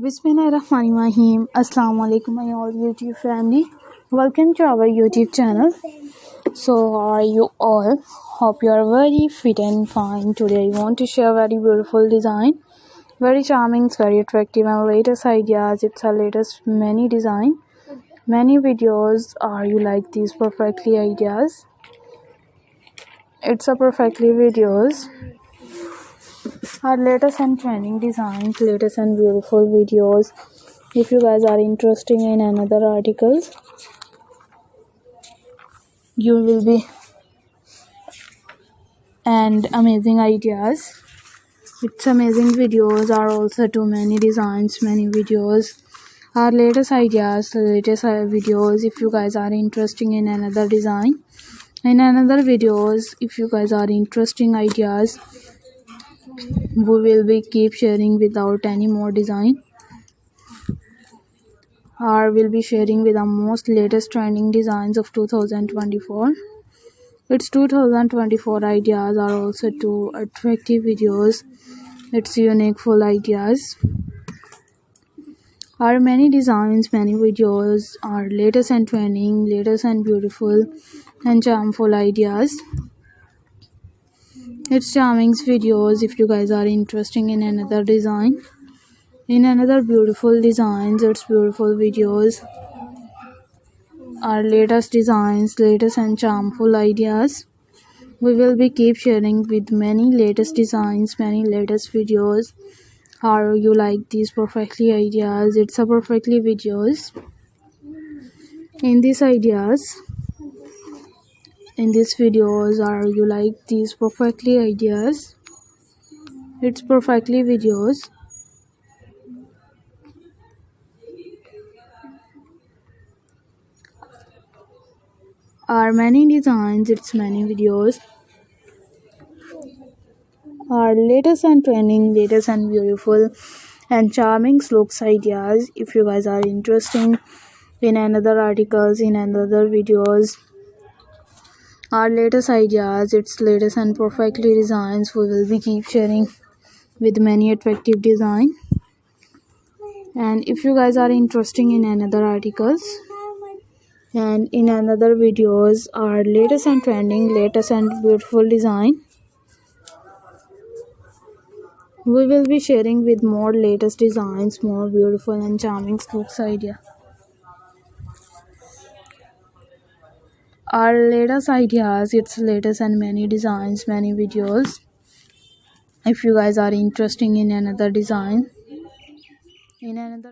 Bismillahirrahmanirrahim. Assalamu alaikum my all YouTube family. Welcome to our YouTube channel. So how are you all? Hope you are very fit and fine. Today I want to share very beautiful design. Very charming, very attractive and latest ideas. It's our latest many design. Many videos. Are you like these perfectly ideas? It's a perfectly videos. Our latest and trending designs, latest and beautiful videos. If you guys are interested in another articles, you will be and amazing ideas. It's amazing videos are also too many designs, many videos. Our latest ideas, latest videos. If you guys are interested in another design, in another videos, if you guys are interesting ideas, we will be keep sharing without any more design, or will be sharing with the most latest trending designs of 2024. It's 2024 ideas are also too attractive videos. It's unique full ideas. Our many designs, many videos are latest and trending, latest and beautiful and charmful ideas. It's charming videos. If you guys are interested in another design, in another beautiful designs, it's beautiful videos. Our latest designs, latest and charmful ideas. We will be keep sharing with many latest designs, many latest videos. How you like these perfectly ideas? It's a perfectly videos. In these ideas, in these videos, are you like these perfectly ideas? It's perfectly videos. Are many designs, it's many videos. Our latest and trending, latest and beautiful and charming looks ideas. If you guys are interested in another articles, in another videos, our latest ideas, it's latest and perfectly designs, we will be keep sharing with many attractive design. And if you guys are interested in another articles and in another videos, our latest and trending, latest and beautiful design, we will be sharing with more latest designs, more beautiful and charming looks idea. Our latest ideas, it's latest and many designs, many videos. If you guys are interested in another design, in another